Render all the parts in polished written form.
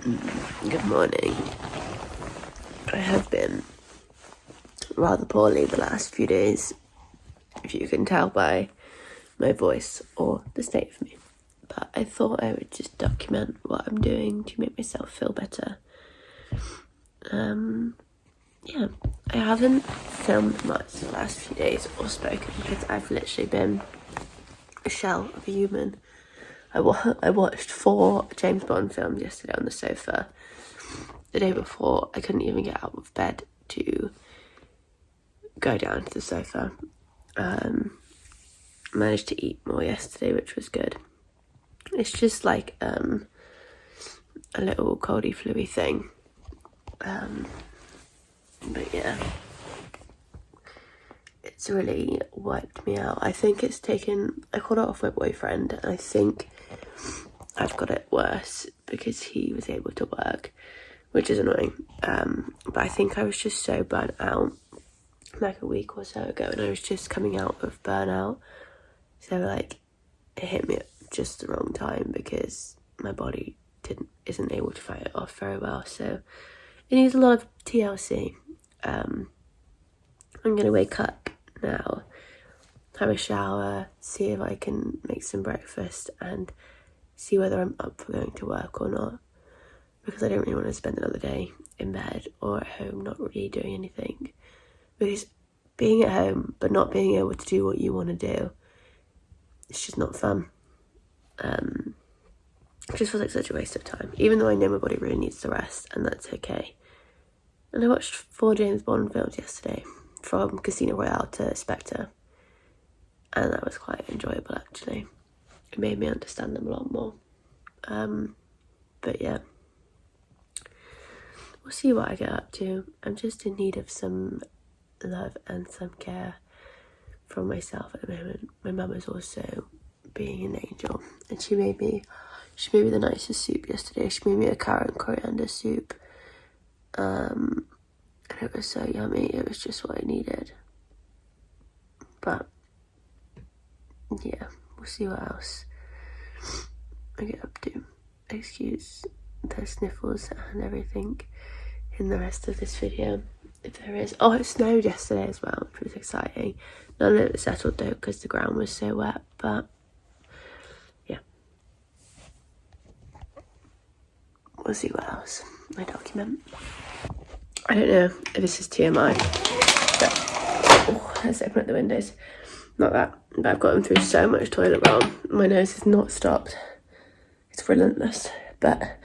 Good morning. I have been rather poorly the last few days, if you can tell by my voice or the state of me. But I thought I would just document what I'm doing to make myself feel better. I haven't filmed much the last few days or spoken because I've literally been a shell of a human. I watched 4 James Bond films yesterday on the sofa. The day before, I couldn't even get out of bed to go down to the sofa. Managed to eat more yesterday, which was good. It's just like a little coldy flu-y thing. But yeah, it's really wiped me out. I think I called it off my boyfriend, and I think I've got it worse because he was able to work, which is annoying. But I think I was just so burnt out like a week or so ago, and I was just coming out of burnout. So like it hit me at just the wrong time because my body isn't able to fight it off very well. So it needs a lot of TLC. I'm gonna wake up now, have a shower, see if I can make some breakfast and see whether I'm up for going to work or not, because I don't really want to spend another day in bed or at home not really doing anything, because being at home but not being able to do what you want to do, it's just not fun. It just feels like such a waste of time, even though I know my body really needs the rest, and that's okay. And I watched 4 James Bond films yesterday, from Casino Royale to Spectre, and that was quite enjoyable actually. It made me understand them a lot more. But yeah, we'll see what I get up to. I'm just in need of some love and some care from myself at the moment. My mum is also being an angel, and she made me the nicest soup yesterday. She made me a carrot and coriander soup. And it was so yummy. It was just what I needed. But yeah, we'll see what else I get up to. Excuse the sniffles and everything in the rest of this video, if there is. Oh, it snowed yesterday as well, which was exciting. None of it settled though because the ground was so wet, but yeah. We'll see what else I document. I don't know if this is TMI, but let's open up the windows. Not that, but I've gotten through so much toilet roll. My nose has not stopped. It's relentless, but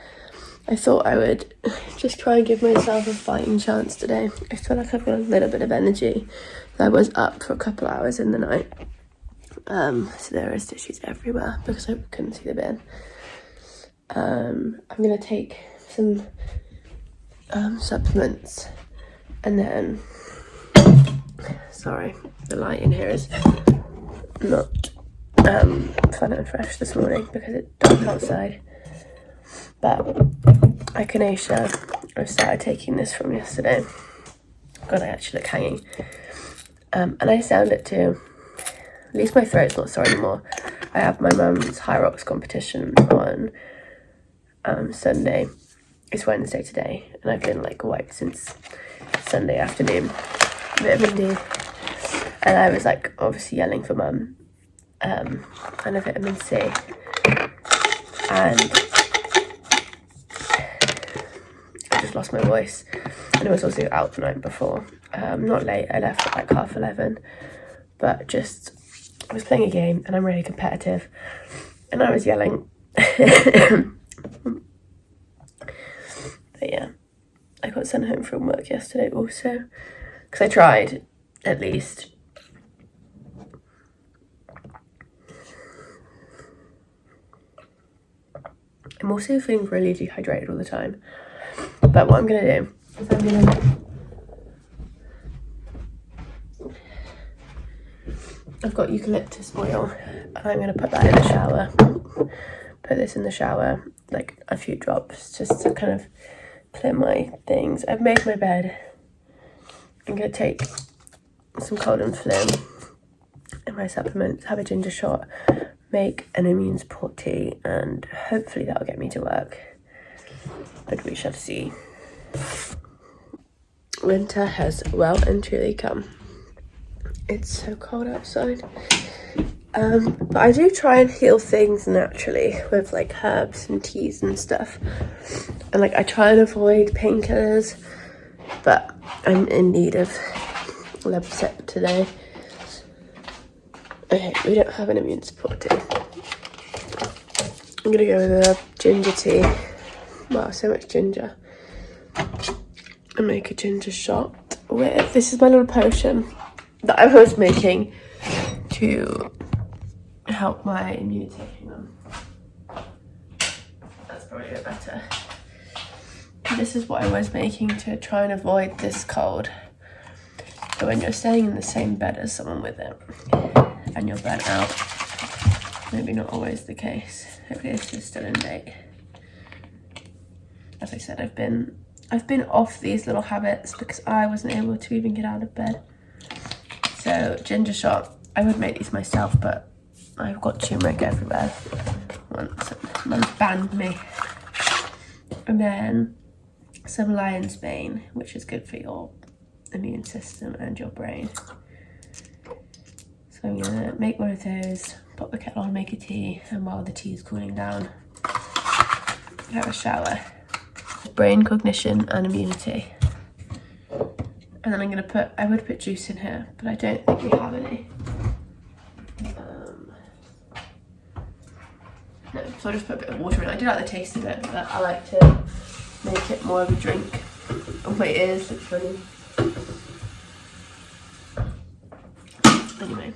I thought I would just try and give myself a fighting chance today. I feel like I've got a little bit of energy. I was up for a couple of hours in the night. So there is tissues everywhere because I couldn't see the bin. I'm going to take some supplements, and then sorry, the light in here is not fun and fresh this morning because it's dark outside, but echinacea, I've started taking this from yesterday. God, I actually look hanging, and I sound it too. At least my throat's not sore anymore. I have my mum's high rocks competition on Sunday. It's Wednesday today, and I've been like wiped since Sunday afternoon. Vitamin D, and I was like obviously yelling for mum, and a vitamin C, and I just lost my voice. And I was also out the night before. Not late. I left at like 11:30, but just I was playing a game, and I'm really competitive, and I was yelling. But yeah, I got sent home from work yesterday also, because I tried, at least. I'm also feeling really dehydrated all the time. But what I'm going to do is I've got eucalyptus oil, and I'm going to put that in the shower. Put this in the shower, like a few drops, just to kind of clear my things. I've made my bed. I'm going to take some cold and flu in my supplements, have a ginger shot, make an immune support tea, and hopefully that'll get me to work. and we shall see. Winter has well and truly come. It's so cold outside. But I do try and heal things naturally with like herbs and teas and stuff. And like I try and avoid painkillers, but I'm in need of Lebsep today. Okay, we don't have an immune support tea. I'm gonna go with a ginger tea. Wow, so much ginger. And make a ginger shot with, this is my little potion that I was making to help my immunity. Hang on. That's probably a bit better. This is what I was making to try and avoid this cold. But when you're staying in the same bed as someone with it and you're burnt out, maybe not always the case. Hopefully this is still in date. As I said, I've been off these little habits because I wasn't able to even get out of bed. So ginger shot, I would make these myself, but I've got turmeric everywhere once. Mum banned me. And then some lion's mane, which is good for your immune system and your brain. So I'm gonna make one of those, pop the kettle on, make a tea, and while the tea is cooling down, have a shower. Brain, cognition and immunity. And then I'm gonna put, I would put juice in here, but I don't think we have any. No, so I'll just put a bit of water in. I do like the taste of it, but I like to make it more of a drink. Oh, my ears look funny. Anyway.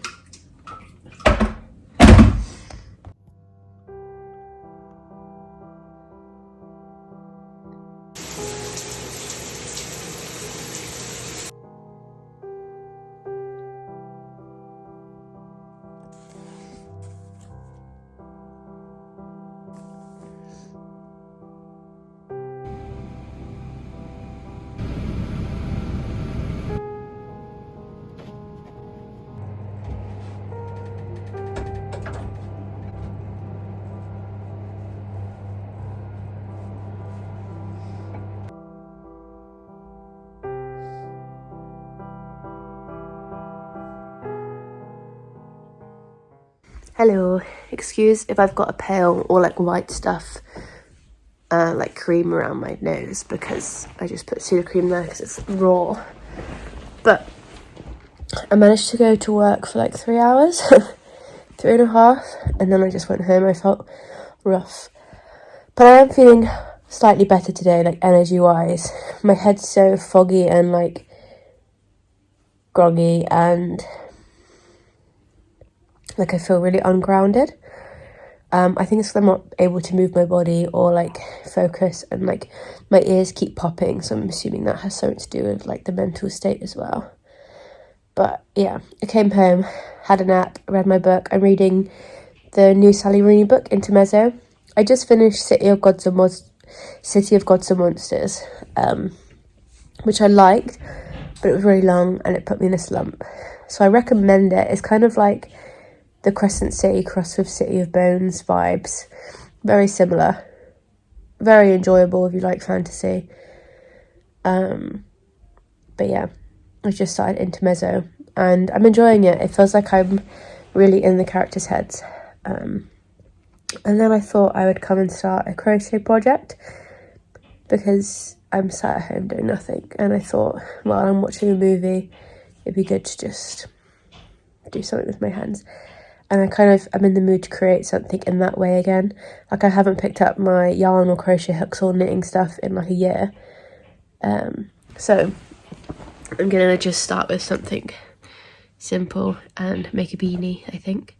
Hello, excuse if I've got a pale or like white stuff, like cream around my nose because I just put pseudo-cream there because it's raw. But I managed to go to work for like 3 hours, 3.5, and then I just went home. I felt rough. But I am feeling slightly better today, like energy-wise. My head's so foggy and like groggy and like I feel really ungrounded. I think it's because I'm not able to move my body or like focus, and like my ears keep popping, so I'm assuming that has something to do with like the mental state as well. But yeah, I came home, had a nap, read my book. I'm reading the new Sally Rooney book, Intermezzo. I just finished City of Gods and Monsters, which I liked, but it was really long and it put me in a slump. So I recommend it. It's kind of like the Crescent City crossed with City of Bones vibes. Very similar. Very enjoyable if you like fantasy. But yeah, I just started Intermezzo and I'm enjoying it. It feels like I'm really in the characters' heads. And then I thought I would come and start a crochet project because I'm sat at home doing nothing. And I thought, while I'm watching a movie, it'd be good to just do something with my hands. And I'm in the mood to create something in that way again. Like I haven't picked up my yarn or crochet hooks or knitting stuff in like a year. So I'm gonna just start with something simple and make a beanie, I think.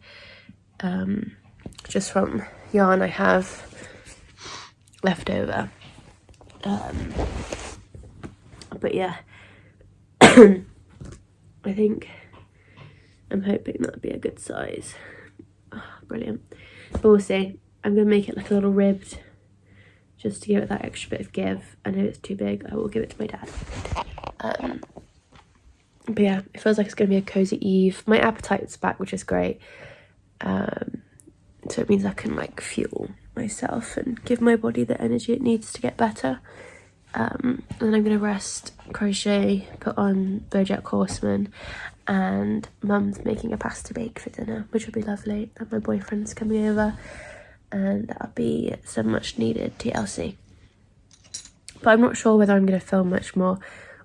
Just from yarn I have left over. But yeah, I think I'm hoping that'll be a good size. Oh, brilliant. But we'll see. I'm going to make it like a little ribbed just to give it that extra bit of give. And if it's too big, I will give it to my dad. But yeah, it feels like it's going to be a cozy eve. My appetite's back, which is great. so it means I can like fuel myself and give my body the energy it needs to get better. And then I'm gonna rest, crochet, put on BoJack Horseman, and Mum's making a pasta bake for dinner, which will be lovely, and my boyfriend's coming over, and that'll be some much needed TLC. But I'm not sure whether I'm gonna film much more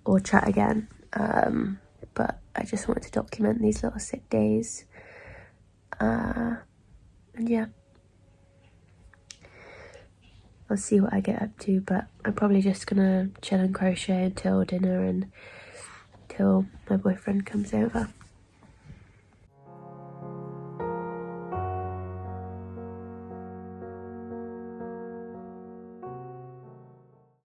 or chat again, but I just wanted to document these little sick days, and yeah, I'll see what I get up to, but I'm probably just gonna chill and crochet until dinner and till my boyfriend comes over.